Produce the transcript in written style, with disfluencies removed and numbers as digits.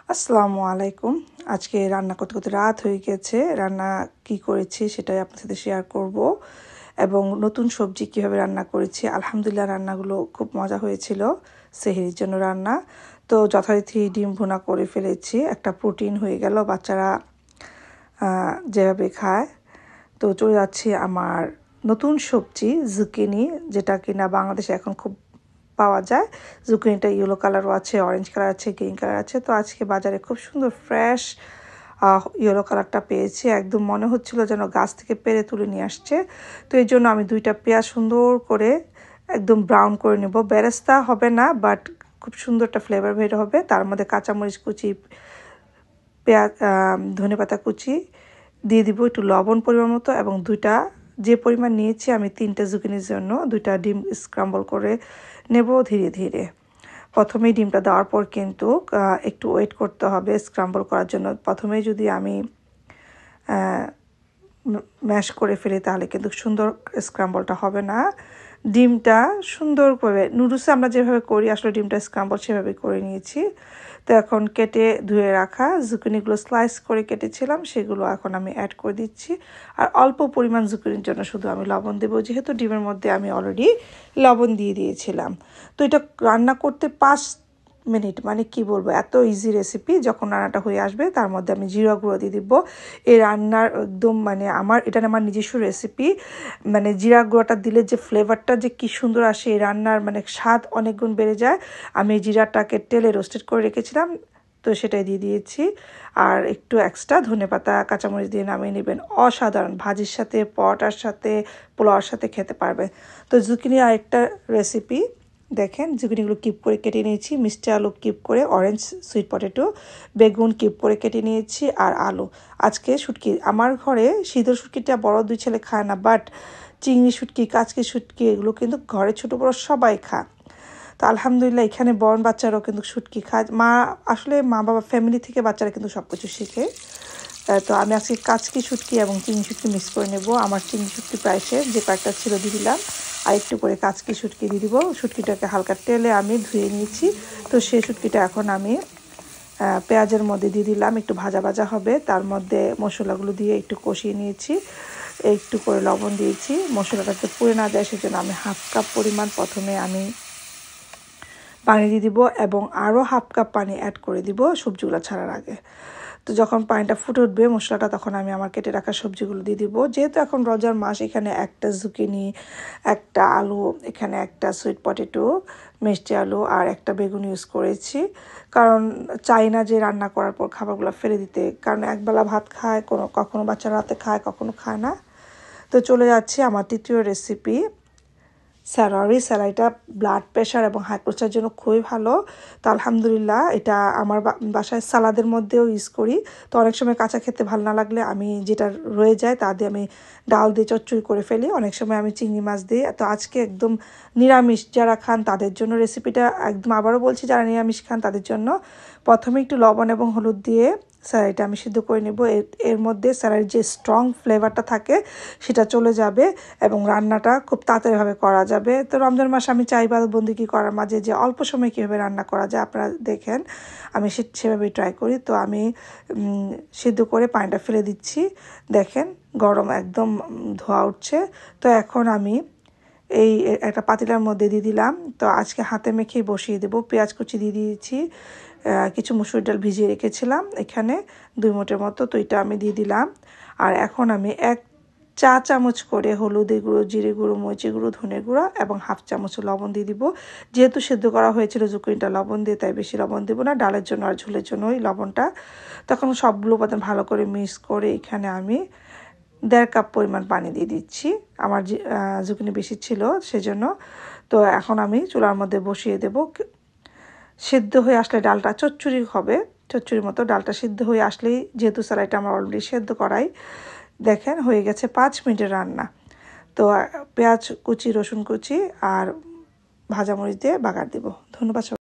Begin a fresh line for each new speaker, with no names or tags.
আসসালামু আলাইকুম। আজকে রান্না করতে করতে রাত হয়ে গেছে। রান্না কি করেছি সেটাই আপনার সাথে শেয়ার করব এবং নতুন সবজি কিভাবে রান্না করেছি। আলহামদুলিল্লাহ রান্নাগুলো খুব মজা হয়েছিল। সেহরির জন্য রান্না তো যথারীতি ডিম ভুনা করে ফেলেছি। একটা প্রোটিন হয়ে গেল, বাচ্চারা যেভাবে খায়। তো চলে যাচ্ছি আমার নতুন সবজি জুকিনি, যেটা কিনা বাংলাদেশে এখন খুব পাওয়া যায়। জুকিনিটা ইয়েলো কালারও আছে, অরেঞ্জ কালার আছে, গ্রিন কালার আছে। তো আজকে বাজারে খুব সুন্দর ফ্রেশ ইয়েলো কালারটা পেয়েছি। একদম মনে হচ্ছিল যেন গাছ থেকে পেড়ে তুলে নিয়ে আসছে। তো এই জন্য আমি 2টা পেঁয়াজ সুন্দর করে একদম ব্রাউন করে নেব। বেরেস্তা হবে না, বাট খুব সুন্দর একটা ফ্লেভার বের হবে। তার মধ্যে কাঁচামরিচ কুচি, পেঁয়াজ, ধনেপাতা কুচি দিয়ে দিব, একটু লবণ পরিমাণ মতো, এবং যে পরিমাণ নিয়েছি আমি 3টা জুকিনির জন্য 2টা ডিম স্ক্রাম্বল করে নেব ধীরে ধীরে। প্রথমেই ডিমটা দেওয়ার পর কিন্তু একটু ওয়েট করতে হবে স্ক্রাম্বল করার জন্য। প্রথমেই যদি আমি ম্যাশ করে ফেলি তাহলে কিন্তু সুন্দর স্ক্রাম্বলটা হবে না। ডিমটা সুন্দর করে নুডলসে আমরা যেভাবে করি আসলে ডিমটা স্ক্রাম্বল সেভাবে করে নিয়েছি। তো এখন কেটে ধুয়ে রাখা জুকিনিগুলো স্লাইস করে কেটেছিলাম, সেগুলো এখন আমি অ্যাড করে দিচ্ছি। আর অল্প পরিমাণ জুকিনির জন্য শুধু আমি লবণ দেবো, যেহেতু ডিমের মধ্যে আমি অলরেডি লবণ দিয়ে দিয়েছিলাম। তো এটা রান্না করতে 5 মিনিট, মানে কি বলবো, এত ইজি রেসিপি। যখন রান্নাটা হয়ে আসবে তার মধ্যে আমি জিরা গুঁড়ো দিয়ে দিব। এই রান্নার একদম মানে এটা আমার নিজস্ব রেসিপি। মানে জিরা গুঁড়োটা দিলে যে ফ্লেভারটা যে কি সুন্দর আসে, এই রান্নার মানে স্বাদ অনেক গুণ বেড়ে যায়। আমি জিরাটাকে তেলে রোস্টেড করে রেখেছিলাম, তো সেটাই দিয়ে দিয়েছি। আর একটু এক্সট্রা ধনেপাতা কাঁচামরিচ দিয়ে নামিয়ে নেবেন। অসাধারণ, ভাজির সাথে, পরোটার সাথে, পোলাওয়ার সাথে খেতে পারবেন। তো জুকিনি আরেকটা রেসিপি দেখেন, জুকিনিগুলো কিউব করে কেটে নিয়েছি, মিষ্টি আলু কিউব করে, অরেঞ্জ সুইট পটেটো, বেগুন কিউব করে কেটে নিয়েছি, আর আলু। আজকে শুটকি, আমার ঘরে শীতল শুটকিটা বড় 2 ছেলে খায় না, বাট চিংড়ি শুটকি, কাচকি শুটকি এগুলো কিন্তু ঘরে ছোটো বড়ো সবাই খায়। তো আলহামদুলিল্লাহ এখানে বড় বাচ্চারাও কিন্তু শুটকি খায়। আসলে মা বাবা ফ্যামিলি থেকে বাচ্চারা কিন্তু সব কিছু শিখে। তো আমি আজকে কাচকি শুটকি এবং চিংড়ি শুটকি মিক্স করে নেব। আমার চিংড়ি শুটকি প্রায় শেষ, যে কয়েকটা ছিল দিয়ে দিলাম, আর একটু করে কাচকি শুটকি দিয়ে দিব। শুটকিটাকে হালকা তেলে আমি ধুয়ে নিয়েছি। তো সেই শুটকিটা এখন আমি পেঁয়াজের মধ্যে দিয়ে দিলাম, একটু ভাজা ভাজা হবে। তার মধ্যে মশলাগুলো দিয়ে একটু কষিয়ে নিয়েছি, একটু করে লবণ দিয়েছি। মশলাটাতে পুড়ে না যায় সেজন্য আমি 1/2 কাপ পরিমাণ প্রথমে আমি পানি দিয়ে দিব, এবং আরও 1/2 কাপ পানি অ্যাড করে দিব সবজিগুলো ছাড়ার আগে। তো যখন পানিটা ফুটে উঠবে মশলাটা, তখন আমি আমার কেটে রাখা সবজিগুলো দিয়ে দিব। যেহেতু এখন রোজার মাস, এখানে একটা জুকিনি, একটা আলু, এখানে একটা সুইট পটেটো, মিষ্টি আলু, আর একটা বেগুন ইউজ করেছি। কারণ চাই না যে রান্না করার পর খাবারগুলো ফেলে দিতে, কারণ একবেলা ভাত খায়, কখনো বাচ্চারা রাতে খায়, কখনো খায় না। তো চলে যাচ্ছি আমার তৃতীয় রেসিপি, স্যালারিটা ব্লাড প্রেশার এবং হাই প্রেশারের জন্য খুবই ভালো। তো আলহামদুলিল্লাহ এটা আমার বাসায় সালাদের মধ্যেও ইউজ করি। তো অনেক সময় কাঁচা খেতে ভালো না লাগলে আমি যেটা রয়ে যায় তা দিয়ে আমি ডাল দিয়ে চচ্চড়ি করে ফেলি। অনেক সময় আমি চিংড়ি মাছ দিই। তো আজকে একদম নিরামিষ যারা খান তাদের জন্য রেসিপিটা, একদম আবারও বলছি, যারা নিরামিষ খান তাদের জন্য। প্রথমে একটু লবণ এবং হলুদ দিয়ে স্যালারিটা আমি সিদ্ধ করে নেব। এর মধ্যে স্যালারির যে স্ট্রং ফ্লেভারটা থাকে সেটা চলে যাবে এবং রান্নাটা খুব তাড়াতাড়িভাবে করা যাবে। তো রমজান মাস আমি চাই বন্দিগি করার মাঝে যে অল্প সময় কীভাবে রান্না করা যায়, আপনারা দেখেন আমি সেভাবেই ট্রাই করি। তো আমি সিদ্ধ করে পানিটা ফেলে দিচ্ছি। দেখেন গরম একদম ধোয়া উঠছে। তো এখন আমি এই একটা পাতিলার মধ্যে দিয়ে দিলাম। তো আজকে হাতে মেখেই বসিয়ে দেবো। পেঁয়াজ কুচি দিয়ে দিয়েছি, কিছু মসুর ডাল ভিজিয়ে রেখেছিলাম এখানে 2 মুঠের মতো, তো এটা আমি দিয়ে দিলাম। আর এখন আমি 1 চা চামচ করে হলুদের গুঁড়ো, জিরে গুঁড়ো, মরিচের গুঁড়ো, ধনের গুঁড়ো এবং 1/2 চামচ লবণ দিয়ে দিব। যেহেতু সেদ্ধ করা হয়েছিল জুকিনিটা লবণ দিয়ে, তাই বেশি লবণ দেবো না, ডালের জন্য আর ঝোলের জন্য ওই লবণটা। তখন সবগুলো উপাদান ভালো করে মিক্স করে এখানে আমি 1.5 কাপ পরিমাণ পানি দিয়ে দিচ্ছি। আমার জুকিনি বেশি ছিল সেজন্য। তো এখন আমি চুলার মধ্যে বসিয়ে দেব। সিদ্ধ হয়ে আসলে ডালটা চচ্চড়ি হবে, চচ্চড়ির মতো ডালটা সিদ্ধ হয়ে আসলেই, যেহেতু স্যালাইটা আমার অলরেডি সেদ্ধ করাই, দেখেন হয়ে গেছে 5 মিনিটের রান্না। তো পেঁয়াজ কুচি, রসুন কুচি আর ভাজা মরিচ দিয়ে বাগার দেব। ধন্যবাদ।